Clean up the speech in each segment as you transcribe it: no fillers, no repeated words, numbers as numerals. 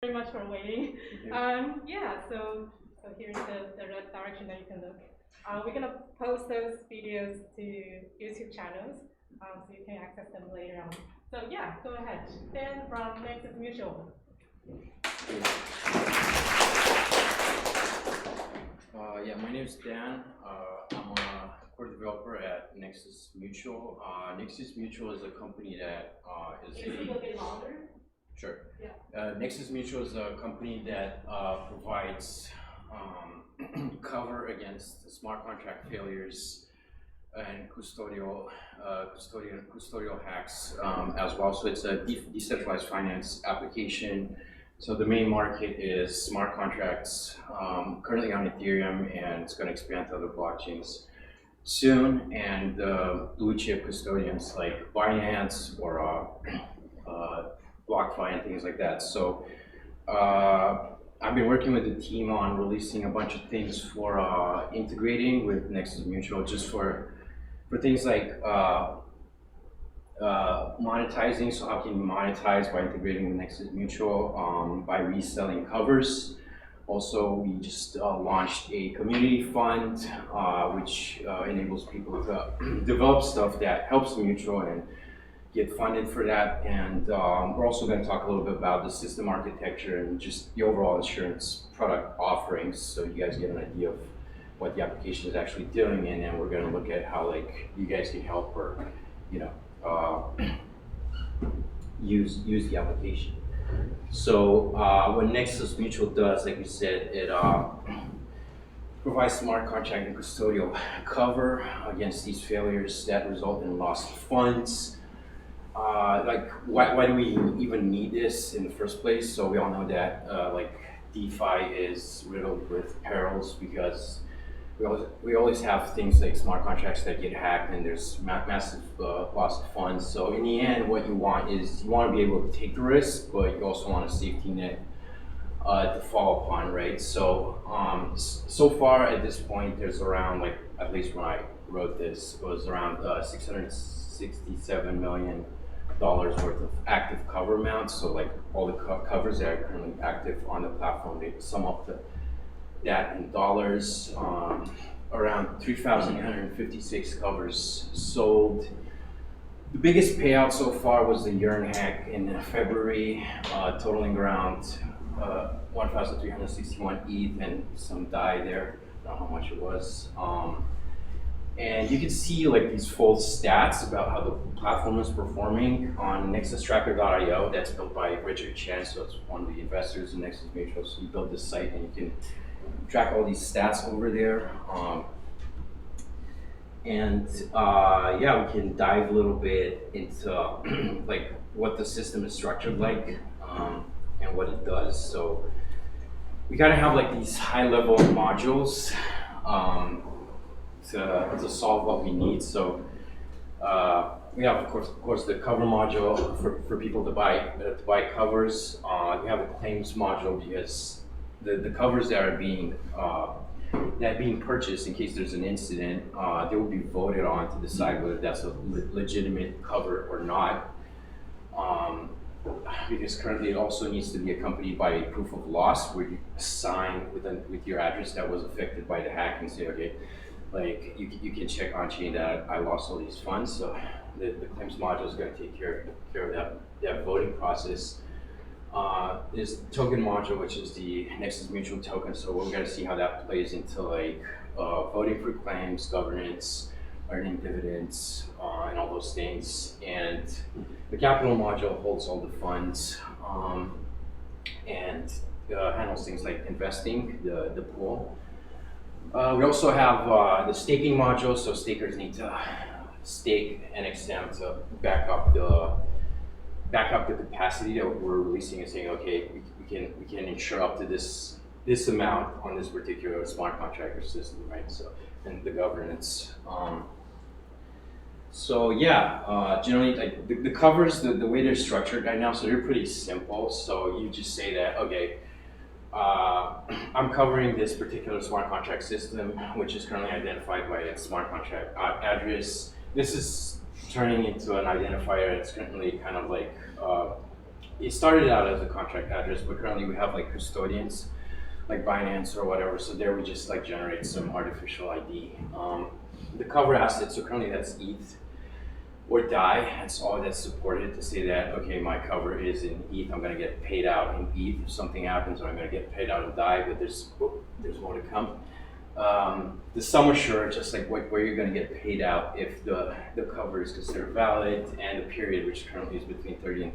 Very much for waiting. Yeah, so here's the red direction that you can look. We're gonna post those videos to YouTube channels, so you can access them later on. So yeah, go ahead. Dan from Nexus Mutual. Yeah, my name is Dan. I'm a core developer at Nexus Mutual. Nexus Mutual is a company that is Can you speak a little bit louder? Sure. Yeah. Nexus Mutual is a company that provides cover against smart contract failures and custodial hacks as well. So it's a decentralized finance application. So the main market is smart contracts, currently on Ethereum, and it's going to expand to other blockchains soon. And blue chip custodians like Binance or BlockFi and things like that. So I've been working with the team on releasing a bunch of things for integrating with Nexus Mutual, just for things like monetizing. So how can you monetize by integrating with Nexus Mutual, by reselling covers. Also, we just launched a community fund, which enables people to develop stuff that helps Mutual and get funded for that. And we're also going to talk a little bit about the system architecture and just the overall insurance product offerings, so you guys get an idea of what the application is actually doing, and then we're going to look at how you guys can help or use the application. So what Nexus Mutual does, like we said, it provides smart contract and custodial cover against these failures that result in loss of funds. Why do we even need this in the first place? So we all know that DeFi is riddled with perils, because we always have things like smart contracts that get hacked, and there's massive loss of funds. So in the end, what you want is you want to be able to take the risk, but you also want a safety net to fall upon, right? So so far at this point, there's around, at least when I wrote this, it was around $667 million worth of active cover amounts. So all the covers that are currently active on the platform, they sum up to that in dollars. Around 3,856 covers sold. The biggest payout so far was the Yearn hack in February, totaling around 1,361 ETH and some DAI there. I don't know how much it was. And you can see these full stats about how the platform is performing on nexustracker.io. That's built by Richard Chen, so it's one of the investors in Nexus Mutual. So you build this site and you can track all these stats over there. Yeah, we can dive a little bit into what the system is structured like, and what it does. So we kind of have these high-level modules to solve what we need. So we have, of course, the cover module for people to buy covers. We have a claims module, because the covers that are being purchased in case there's an incident, they will be voted on to decide whether that's a legitimate cover or not. Because currently it also needs to be accompanied by a proof of loss, where you sign with your address that was affected by the hack and say, okay, you can check on chain that I lost all these funds. So the claims module is going to take care of that voting process. There's the token module, which is the Nexus Mutual token. So we're going to see how that plays into voting for claims, governance, earning dividends, and all those things. And the capital module holds all the funds and handles things like investing, the pool. We also have the staking module, so stakers need to stake NXM to back up the capacity that we're releasing, and saying, okay, we can insure up to this amount on this particular smart contract system, right? So, and the governance. So yeah, generally the covers, the way they're structured right now, so they're pretty simple. So you just say that, okay, I'm covering this particular smart contract system, which is currently identified by its smart contract address. This is turning into an identifier that's currently kind of it started out as a contract address, but currently we have like custodians, like Binance or whatever. So there we just like generate some artificial ID. The cover asset, so currently that's ETH or DAI. That's all that's supported to say that, okay, my cover is in ETH. I'm gonna get paid out in ETH. If something happens, I'm gonna get paid out in DAI. But there's more to come. The sum assured, just like where you're going to get paid out if the cover is considered valid, and the period, which currently is between 30 and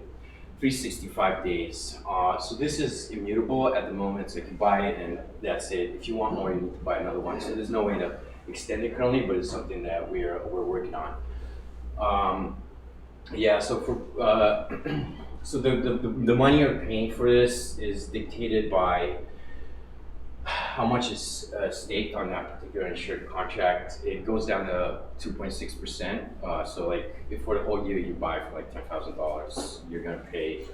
365 days. So this is immutable at the moment, so you can buy it and that's it. If you want more, you need to buy another one. So there's no way to extend it currently, but it's something that we're working on. Yeah, so for so the money you're paying for this is dictated by how much is staked on that particular insured contract. It goes down to 2.6%. So like if for the whole year you buy for like $10,000, you're gonna pay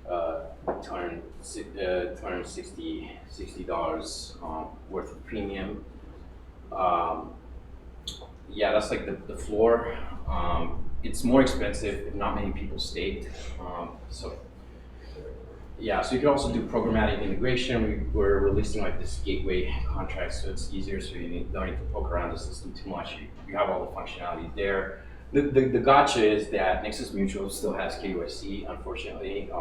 $260 worth of premium. Yeah, that's like the floor. It's more expensive if not many people staked. So yeah, so you can also do programmatic integration. We're releasing like this gateway contract, so it's easier, so you don't need to poke around the system too much. You have all the functionality there. The gotcha is that Nexus Mutual still has KYC, unfortunately.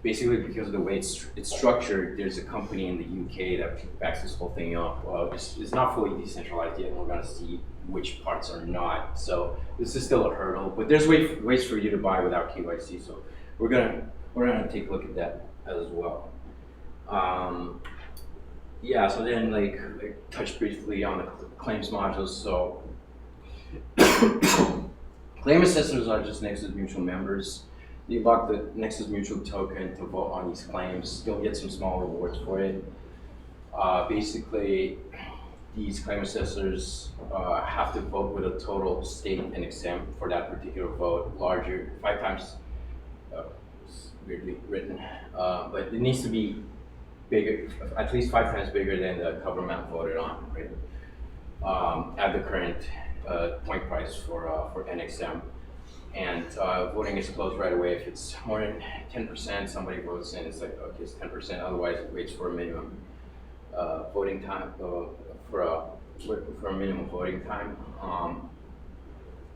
Basically, because of the way it's structured, there's a company in the UK that backs this whole thing up. It's not fully decentralized yet, and we're gonna see which parts are not. So this is still a hurdle, but there's ways for you to buy without KYC. So we're gonna take a look at that as well. Yeah, so then like touch briefly on the claims modules. So claim assessors are just Nexus Mutual members. You lock the Nexus Mutual token to vote on these claims. You'll get some small rewards for it. Basically, these claim assessors have to vote with a total stake and exempt for that particular vote, larger, 5 times, weirdly written, but it needs to be bigger, at least 5 times bigger than the cover amount voted on, right? At the current point price for NXM. And voting is closed right away. If it's more than 10%, somebody votes in, it's like, okay, it's 10%, otherwise it waits for a minimum voting time, for a minimum voting time.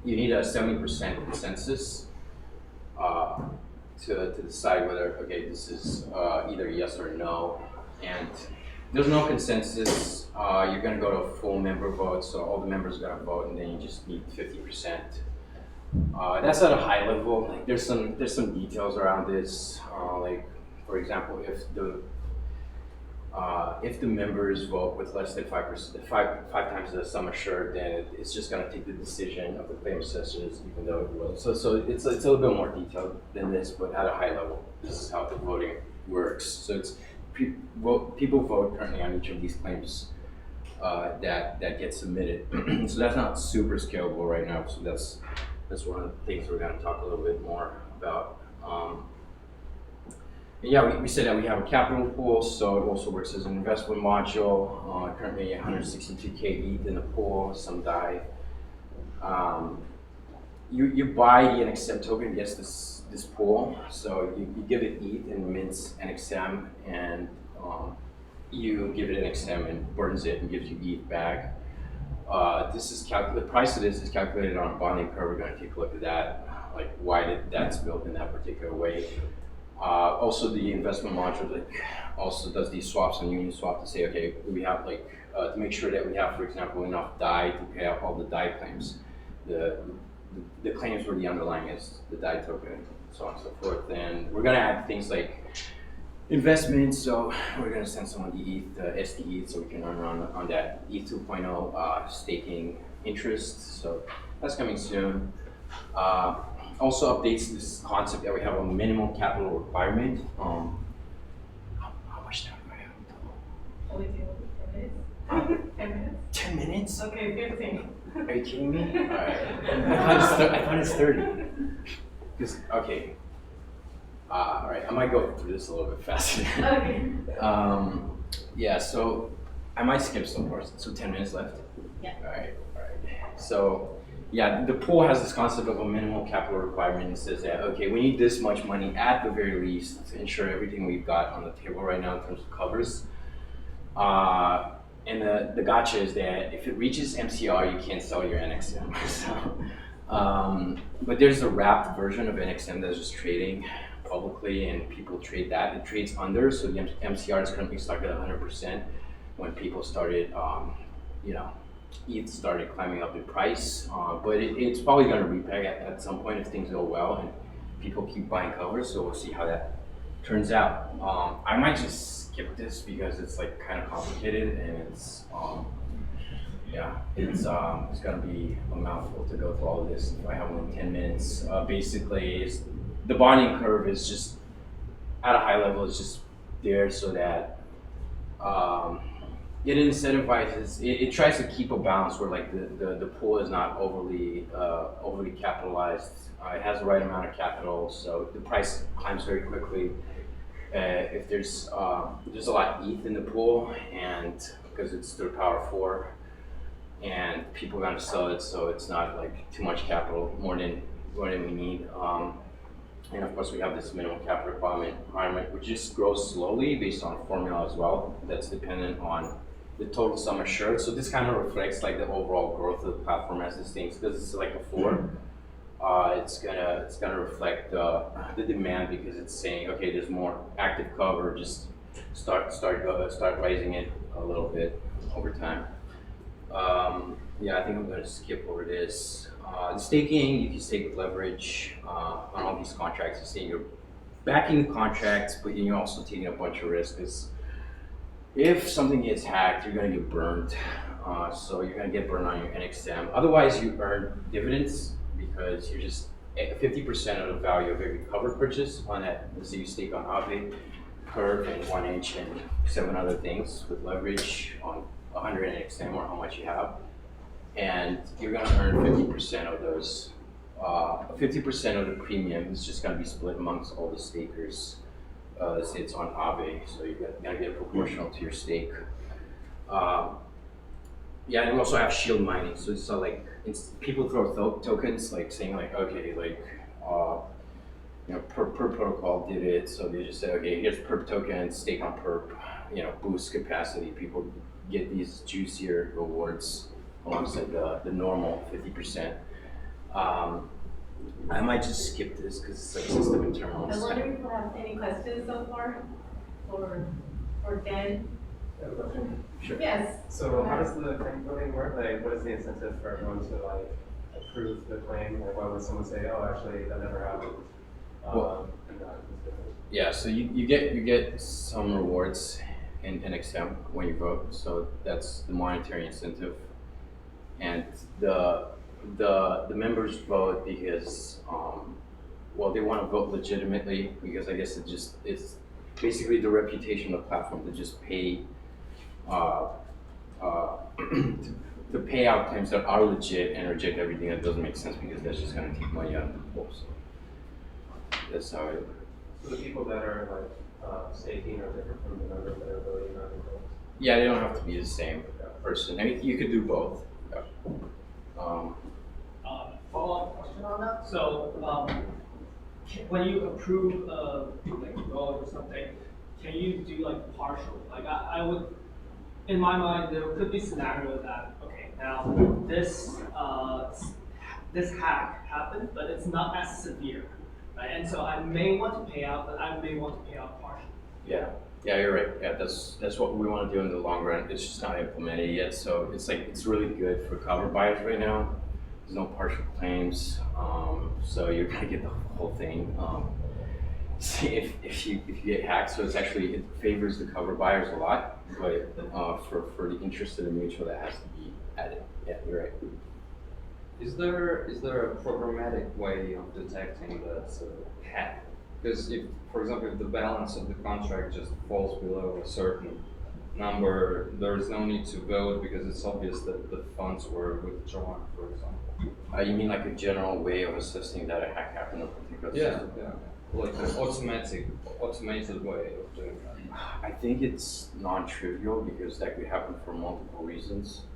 You need a 70% consensus to decide whether, okay, this is either yes or no. And there's no consensus, you're gonna go to a full member vote, so all the members are gonna vote, and then you just need 50%. That's at a high level. Like there's some details around this. Like for example, if the members vote with less than 5%, five times the sum assured, then it's just going to take the decision of the claim assessors, even though it will. So it's a little bit more detailed than this, but at a high level, this is how the voting works. So it's people vote currently on each of these claims that get submitted. So that's not super scalable right now. So that's one of the things we're going to talk a little bit more about. Yeah, we said that we have a capital pool, so it also works as an investment module. Currently 162K ETH in the pool, some DAI. You buy the NXM token against this pool, so you give it ETH and mints NXM, and you give it NXM and burns it and gives you ETH back. The price of this is calculated on a bonding curve. We're going to take a look at that, like why that's built in that particular way. Also, the investment module also does these swaps on Union Swap to say, okay, we have to make sure that we have, for example, enough DAI to pay out all the DAI claims. The claims where the underlying is the DAI token, so on and so forth. And we're going to add things like investments, so we're going to send someone the ETH, the SDE, so we can earn on that ETH 2.0 staking interest. So that's coming soon. Also updates this concept that we have a minimum capital requirement. How much time do I have? Only do 10 minutes? 10 minutes? 10 minutes? Okay, 15. Are you kidding me? Alright. I thought it's 30. Okay. Alright, I might go through this a little bit faster. Okay. Yeah, so I might skip some parts. So 10 minutes left? Yeah. Alright. So yeah, the pool has this concept of a minimal capital requirement. It says that, okay, we need this much money at the very least to ensure everything we've got on the table right now in terms of covers. And the gotcha is that if it reaches MCR, you can't sell your NXM. So, but there's a wrapped version of NXM that's just trading publicly, and people trade that. It trades under, so the MCR is currently stuck at 100%. When people started, ETH started climbing up in price, but it's probably going to repeg at some point if things go well and people keep buying covers. So we'll see how that turns out. I might just skip this because it's like kind of complicated, and it's gonna be a mouthful to go through all of this if I have only 10 minutes. Basically, the bonding curve is just at a high level. It's just there so that it incentivizes. It tries to keep a balance where like the pool is not overly capitalized. It has the right amount of capital, so the price climbs very quickly. If there's a lot of ETH in the pool, and because it's through Power 4, and people are going to sell it, so it's not like too much capital, more than we need. And of course, we have this minimum capital requirement, which just grows slowly based on a formula as well. That's dependent on the total sum assured. So this kind of reflects like the overall growth of the platform as this thing, because it's like a floor. It's gonna reflect the demand, because it's saying, okay, there's more active cover, just start raising it a little bit over time. Yeah, I think I'm gonna skip over this. The staking, you can stake with leverage on all these contracts. You're saying you're backing the contracts, but you're also taking a bunch of risks. Because if something gets hacked, you're gonna get burned. So you're gonna get burned on your NXM. Otherwise, you earn dividends, because you're just 50% of the value of every cover purchase on that. Let's say you stake on Aave, Curve, and 1H, and 7 other things with leverage on 100 NXM, or how much you have, and you're going to earn 50% of those. 50% of the premium is just going to be split amongst all the stakers. Let's say it's on Aave, so you're going to get proportional to your stake. Yeah, and we also have shield mining. So like people throw tokens, like saying like, okay, like perp protocol did it, so they just say, okay, here's perp token, stake on perp, boost capacity. People get these juicier rewards alongside the normal 50%. I might just skip this because it's like system internals. I wonder if you have any questions so far for Dan. Sure. Yes. So how does the claim voting work? Like, what is the incentive for everyone to like approve the claim? Like, why would someone say, "Oh, actually, that never happened"? Yeah. So you get some rewards in NXM when you vote. So that's the monetary incentive, and the members vote because they want to vote legitimately, because I guess it's basically the reputation of the platform to just pay. To pay out claims that are legit and reject everything that doesn't make sense, because that's just going to take money out of the pool. So that's how it. So the people that are like staking are different from the members that are voting on the votes? Yeah, they don't have to be the same person. I mean, you could do both. Yeah. Follow-up question on that. So when you approve like a vote or something, can you do like partial? Like I would. In my mind, there could be scenario that, okay, now this hack happened, but it's not as severe, right? And so I may want to pay out, but I may want to pay out partially. Yeah, you're right. Yeah, that's what we want to do in the long run. It's just not implemented yet, so it's really good for cover buyers right now. There's no partial claims, so you're gonna get the whole thing. If you get hacked, so it favors the cover buyers a lot. But for the interest of the mutual, that has to be added. Yeah, you're right. Is there a programmatic way of detecting that hack? Because if, for example, if the balance of the contract just falls below a certain number, there is no need to vote because it's obvious that the funds were withdrawn, for example. You mean like a general way of assessing that a hack happened in a particular system? Yeah. Like an automated way of doing that. I think it's non-trivial, because that could happen for multiple reasons.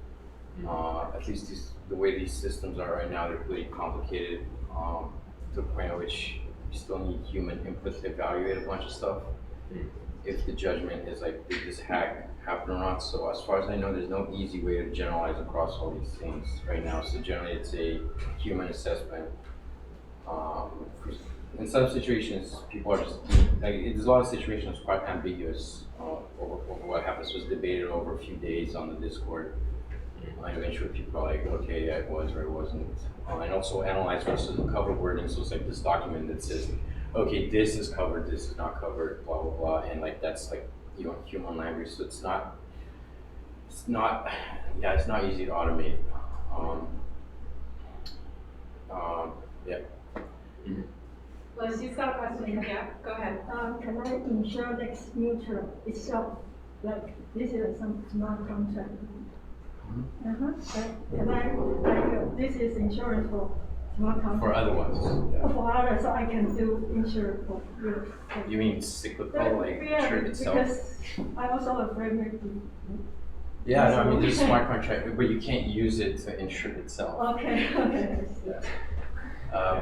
At least the way these systems are right now, they're pretty complicated to the point at which you still need human input to evaluate a bunch of stuff. If the judgment is like, did this hack happen or not? So as far as I know, there's no easy way to generalize across all these things right now. So generally, it's a human assessment. In some situations, people are just like, there's a lot of situations quite ambiguous over what happens. It was debated over a few days on the Discord. And eventually people are like, okay, yeah, it was or it wasn't. And also analyze also the cover wording. So it's like this document that says, okay, this is covered, this is not covered, blah, blah, blah. And like, that's like, you know, human language. So it's not easy to automate. Yeah. Mm-hmm. Well, she's got a question. Yeah, go ahead. Can I insure Nexus Mutual itself? Like this is some smart contract. Can I this is insurance for smart contract? For other ones. Yeah. For others, so I can do insurance for you. You mean cyclical, like insured itself? Because I'm also afraid maybe. Yeah, no, I mean, there's a smart contract, but you can't use it to insure itself. Okay. Yeah.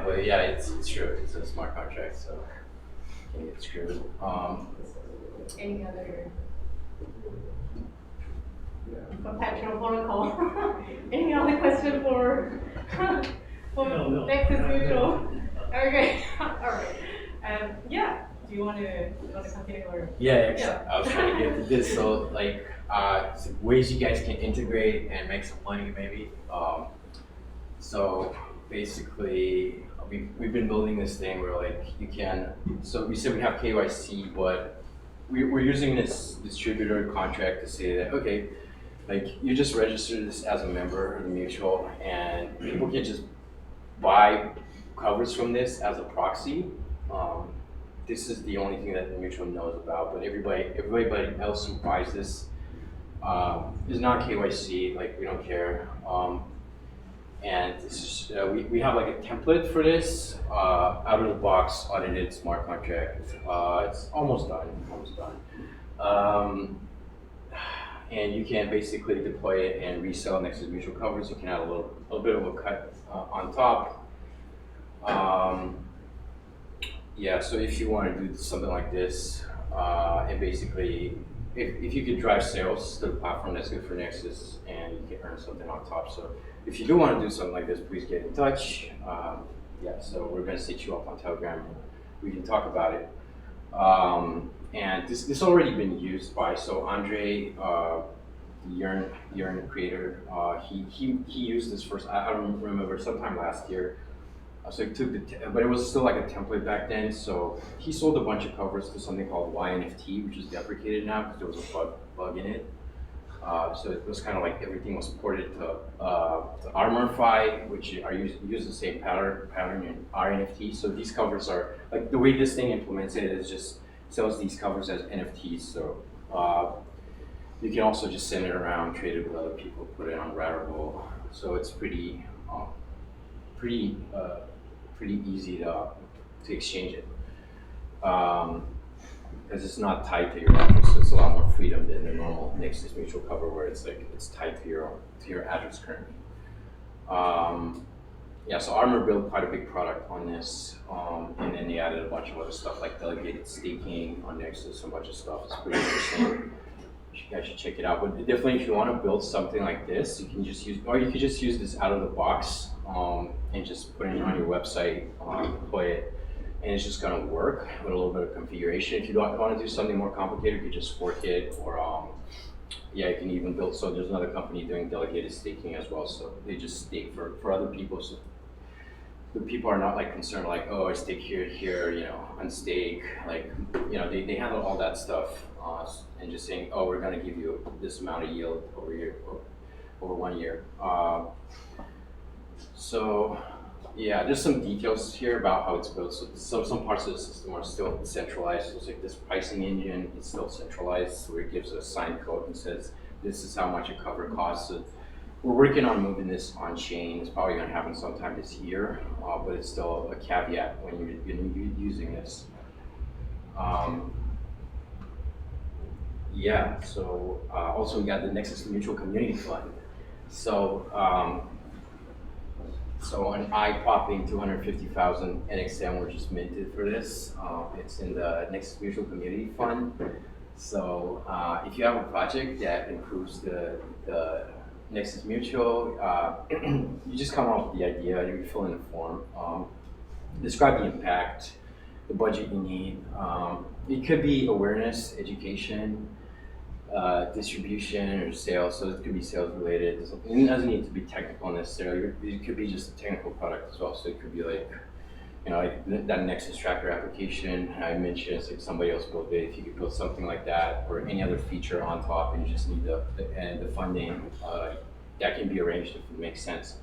But yeah, it's true. It's a smart contract, so you can get screwed. Any other perpetual protocol? Any other question for No. Nexus Mutual? Okay, all right. Yeah. Do you want to continue or? Yeah. I was trying to get to this. So like, ways you guys can integrate and make some money, maybe. So basically, we've been building this thing where like you can. So we said we have KYC, but we're using this distributor contract to say that okay, like you just register this as a member of the mutual, and people can just buy covers from this as a proxy. This is the only thing that the mutual knows about, but everybody else who buys this is not KYC. Like we don't care. And this is, we have like a template for this, out of the box audited smart contract. It's almost done. And you can basically deploy it and resell Nexus Mutual covers. You can add a little bit of a cut on top. Yeah, so if you want to do something like this, and basically, if you could drive sales to the platform, that's good for Nexus, and you can earn something on top. So if you do want to do something like this, please get in touch. Yeah, so we're going to set you up on Telegram, and we can talk about it. And this already been used by, so Andre, the Yearn creator, he used this first, I don't remember, sometime last year. So he took but it was still like a template back then. So he sold a bunch of covers to something called YNFT, which is deprecated now because there was a bug in it. So it was kind of like everything was ported to ArmorFi, which use the same pattern in RNFT. So these covers are like the way this thing implements it is just sells these covers as NFTs. So you can also just send it around, trade it with other people, put it on Rarible. So it's pretty easy to exchange it. Because it's not tied to your address, so it's a lot more freedom than the normal Nexus Mutual cover where it's like it's tied to your address currently. Yeah, so Armor built quite a big product on this, and then they added a bunch of other stuff like delegated staking on Nexus, a bunch of stuff. It's pretty interesting. You guys should check it out. But definitely, if you want to build something like this, you can just use, or you could just use this out of the box and just put it on your website, deploy it. And it's just gonna work with a little bit of configuration. If you don't want to do something more complicated, you could just fork it, or yeah, you can even build. So there's another company doing delegated staking as well. So they just stake for other people. So the people are not like concerned like, oh, I stake here, you know, unstake. Like, you know, they handle all that stuff and just saying, oh, we're gonna give you this amount of yield over 1 year. So. Yeah, there's some details here about how it's built. So some parts of the system are still centralized. So it's like this pricing engine is still centralized, where it gives a signed code and says, this is how much a cover costs. So we're working on moving this on chain. It's probably gonna happen sometime this year, but it's still a caveat when you're using this. Yeah, so also we got the Nexus Mutual Community Fund. So an eye-popping 250,000 NXM were just minted for this. It's in the Nexus Mutual Community Fund. So if you have a project that improves the Nexus Mutual, you just come up with the idea, you fill in the form, describe the impact, the budget you need. It could be awareness, education, distribution or sales, so it could be sales related. It doesn't need to be technical necessarily. It could be just a technical product as well. So it could be like, you know, like that Nexus tracker application I mentioned, it's like somebody else built it. If you could build something like that or any other feature on top and you just need the funding, that can be arranged if it makes sense.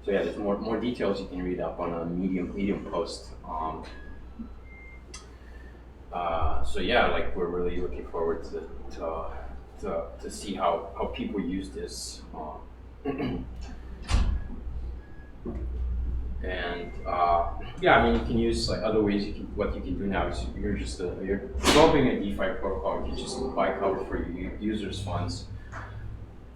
So yeah, there's more details you can read up on a Medium post. So yeah, like we're really looking forward to see how people use this. And yeah, I mean, you can use like other ways. What you can do now is you're developing a DeFi protocol. You can just buy cover for your users' funds.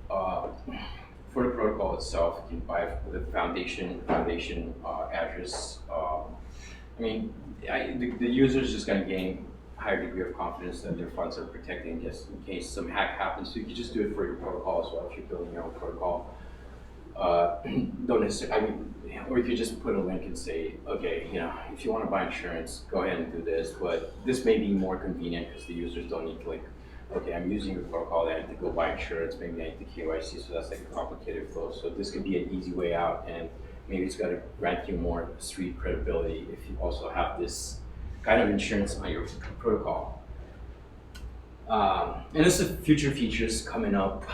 For the protocol itself, you can buy the foundation address. I mean, the user is just going to gain a higher degree of confidence that their funds are protected just in case some hack happens. So you can just do it for your protocol as well if you're building your own protocol. Don't necessarily, or you could just put a link and say, okay, you know, if you want to buy insurance, go ahead and do this. But this may be more convenient because the users don't need to like, okay, I'm using the protocol, I have to go buy insurance, maybe I need to KYC, so that's like a complicated flow. So this could be an easy way out, and maybe it's got to grant you more street credibility if you also have this kind of insurance on your protocol. And there's some future features coming up.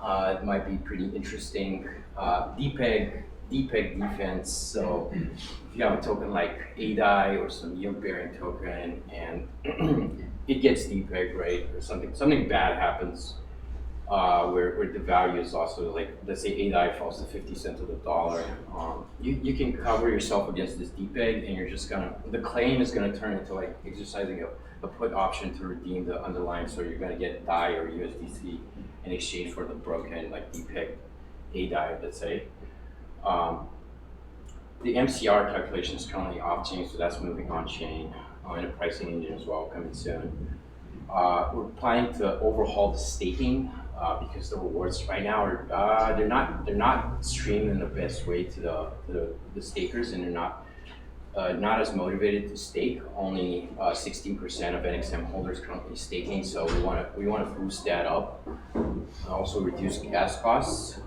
It might be pretty interesting. DPEG defense. So if you have a token like ADI or some yield-bearing token, and it gets DPEG, right, or something bad happens, where the value is also like, let's say ADI falls to 50 cents of the dollar, you can cover yourself against this DPEG, and you're just the claim is gonna turn into like exercising a put option to redeem the underlying, so you're gonna get DAI or USDC in exchange for the broken like DPEG ADI, let's say. The MCR calculation is currently off-chain, so that's moving on-chain, and a pricing engine as well coming soon. We're planning to overhaul the staking because the rewards right now are they're not streamed in the best way to the stakers, and they're not as motivated to stake. Only 16% of NXM holders currently staking, so we want to boost that up. Also reduce gas costs.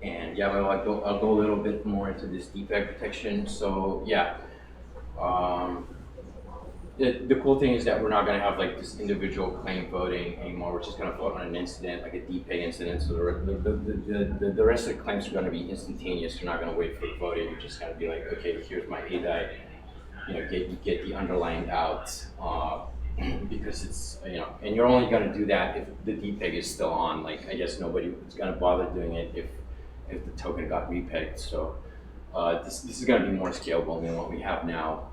And yeah, I'll go a little bit more into this defect protection. So yeah, the cool thing is that we're not going to have like this individual claim voting anymore. We're just going to vote on an incident, like a DPEG incident. So the rest of the claims are going to be instantaneous. You're not going to wait for the voting. You're just going to be like, okay, here's my ADI. You know, get the underlying out. Because it's, you know, and you're only going to do that if the DPEG is still on. Like, I guess nobody is going to bother doing it if the token got repegged. So this is going to be more scalable than what we have now.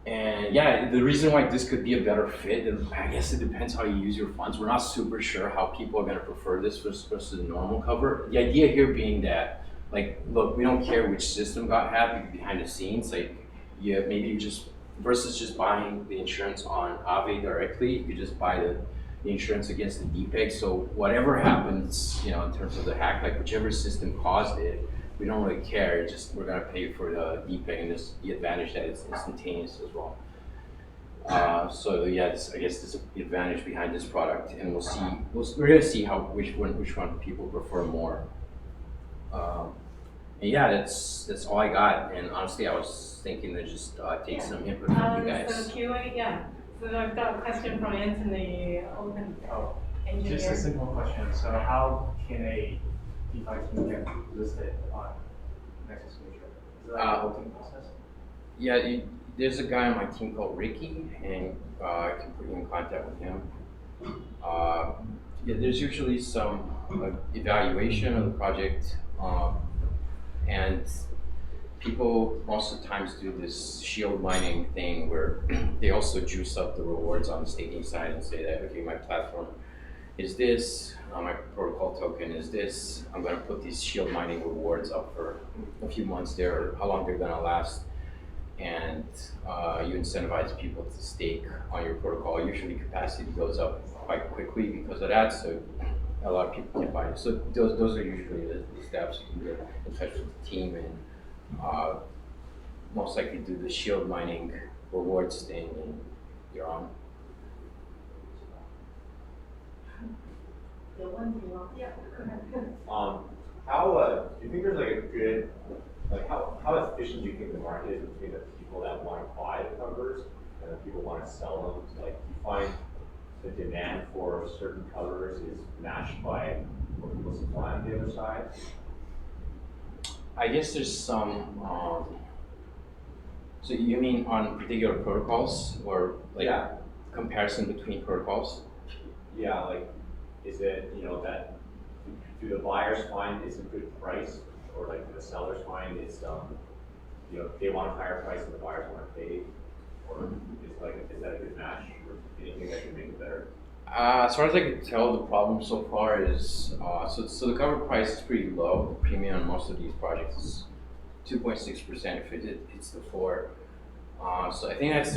And yeah, the reason why this could be a better fit, I guess it depends how you use your funds. We're not super sure how people are going to prefer this versus the normal cover. The idea here being that, like, look, we don't care which system got hacked behind the scenes. Like, yeah, maybe you just, versus just buying the insurance on Aave directly, you could just buy the insurance against the DPEG. So whatever happens, you know, in terms of the hack, like whichever system caused it, we don't really care. Just we're gonna pay for the DPEG, and this the advantage that it's instantaneous as well. So yeah, I guess this is the advantage behind this product, and we're gonna see which one people prefer more. And yeah, that's all I got. And honestly, I was thinking to just take some input from you guys. So QA, yeah. So I've got a question from Anthony, open engineer. Just a simple question. So how can a DeFi team get listed on Nexus Mutual? Is it like a voting process? Yeah, there's a guy on my team called Ricky, and I can put you in contact with him. Yeah, there's usually some evaluation of the project, and people most of the times do this shield mining thing where they also juice up the rewards on the staking side and say that, okay, my platform is this my protocol token? Is this I'm going to put these shield mining rewards up for a few months there, or how long they're going to last, and you incentivize people to stake on your protocol. Usually capacity goes up quite quickly because of that, so a lot of people can buy it. So those are usually the steps. You can get in touch with the team and most likely do the shield mining rewards thing, and you're on. How do you think there's like a good, like how efficient do you think the market is between the people that want to buy the covers and the people want to sell them? Like, do you find the demand for certain covers is matched by what people supply on the other side? I guess there's some. So you mean on particular protocols, or like comparison between protocols? Yeah, like, is it, you know, that do the buyers find it's a good price, or like do the sellers find it's you know, they want a higher price and the buyers want to pay, or is that a good match, or anything that can make it better? As far as I can tell, the problem so far is so the cover price is pretty low. The premium on most of these projects is 2.6% if it hits the floor. So I think it's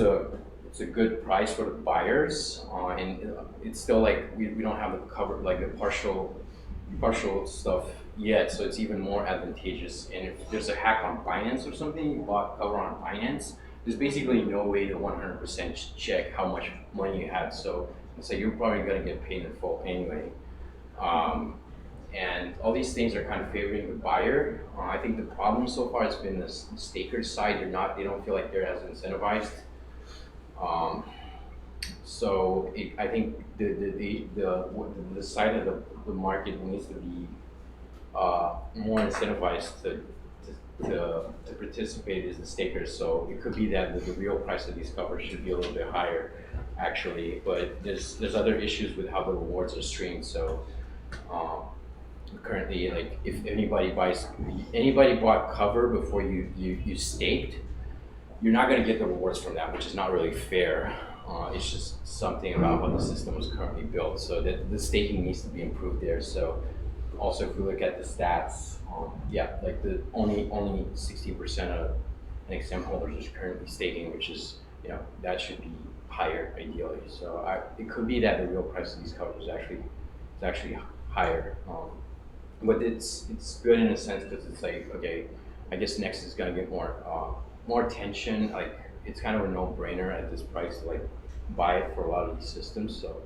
a good price for the buyers, and it's still like we don't have the cover, like the partial stuff yet, so it's even more advantageous. And if there's a hack on Binance or something, you bought cover on Binance, there's basically no way to 100% check how much money you had. So you're probably gonna get paid in full anyway. And all these things are kind of favoring the buyer. I think the problem so far has been the staker side. They don't feel like they're as incentivized. So I think the side of the market needs to be more incentivized to participate is the stakers. So it could be that the real price of these covers should be a little bit higher, actually. But there's other issues with how the rewards are streamed. So currently, like if anybody bought cover before you staked, you're not going to get the rewards from that, which is not really fair. It's just something about how the system was currently built, so that the staking needs to be improved there. So also, if we look at the stats, like the only 16% of NXM holders is currently staking, which is, you know, that should be higher ideally. So it could be that the real price of these covers is actually higher. But it's good in a sense because it's like, okay, I guess Nexus is gonna get more attention. Like, it's kind of a no-brainer at this price to like buy it for a lot of these systems. So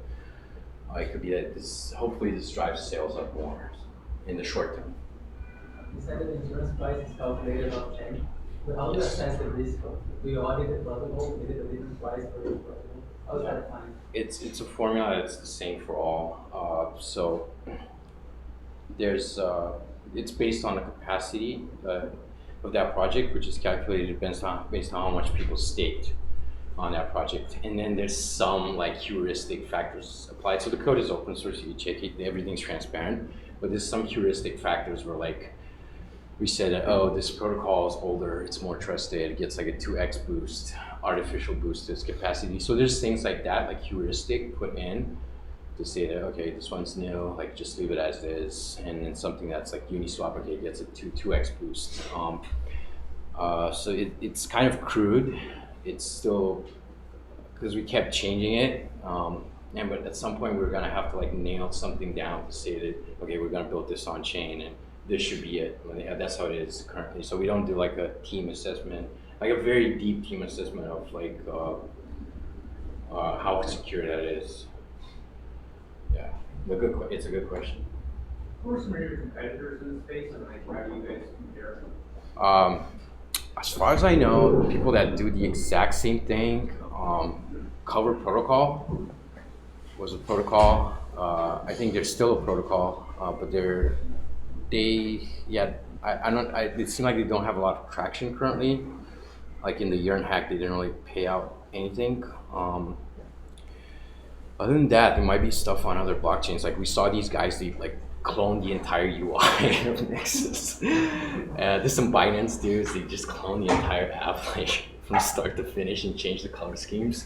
it could be that hopefully this drives sales up more in the short term. You said that the insurance price is calculated on chain, but how do you assess the risk? Do you audit the protocol? Is it a different price for each protocol? How is that defined? It's a formula that's the same for all. So there's it's based on the capacity of that project, which is calculated based on how much people staked on that project. And then there's some like heuristic factors applied. So the code is open source, you check it, everything's transparent. But there's some heuristic factors where, like, we said that, oh, this protocol is older, it's more trusted, it gets like a 2x boost, artificial boost to its capacity. So there's things like that, like heuristic put in to say that, okay, this one's new, like just leave it as is. And then something that's like Uniswap, okay, gets a 2x boost. So it's kind of crude. It's still, because we kept changing it. But at some point we're gonna have to like nail something down to say that, okay, we're gonna build this on chain and this should be it. That's how it is currently. So we don't do like a team assessment, like a very deep team assessment of like how secure that is. Yeah, it's a good question. Who are some of your competitors in the space, and like how do you guys compare? As far as I know, people that do the exact same thing, Cover Protocol was a protocol. I think there's still a protocol, but it seems like they don't have a lot of traction currently. Like in the year and a half, they didn't really pay out anything. Other than that, there might be stuff on other blockchains. Like we saw these guys, they like clone the entire UI of Nexus. There's some Binance dudes, they just clone the entire app like from start to finish and change the color schemes.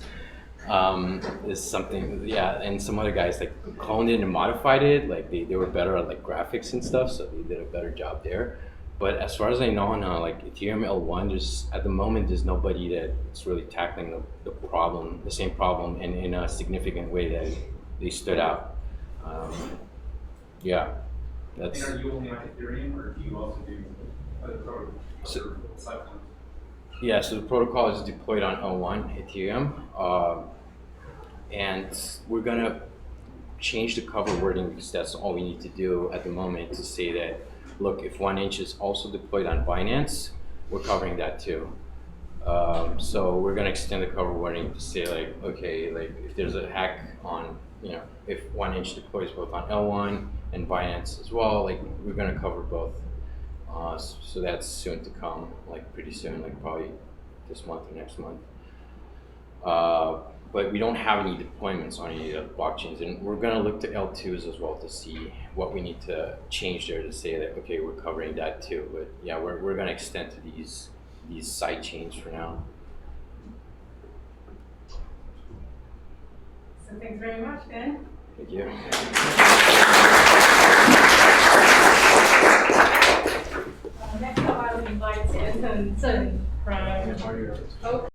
is something, yeah, and some other guys like cloned it and modified it, like they were better at like graphics and stuff, so they did a better job there. But as far as I know now, like Ethereum L1, at the moment, there's nobody that's really tackling the same problem in a significant way that they stood out. Yeah, that's. And are you only on Ethereum, or do you also do other platforms? Yeah, so the protocol is deployed on L1 Ethereum, and we're gonna change the cover wording because that's all we need to do at the moment to say that, look, if 1inch is also deployed on Binance, we're covering that too. So we're gonna extend the cover wording to say like, okay, like if there's a hack on, if 1inch deploys both on L1 and Binance as well, like we're gonna cover both. So that's soon to come, like pretty soon, like probably this month or next month. But we don't have any deployments on any of the blockchains, and we're gonna look to L2s as well to see what we need to change there to say that, okay, we're covering that too. But yeah, we're gonna extend to these side chains for now. So thanks very much, Ben. Thank you. Next up, I will invite Anton Zheng from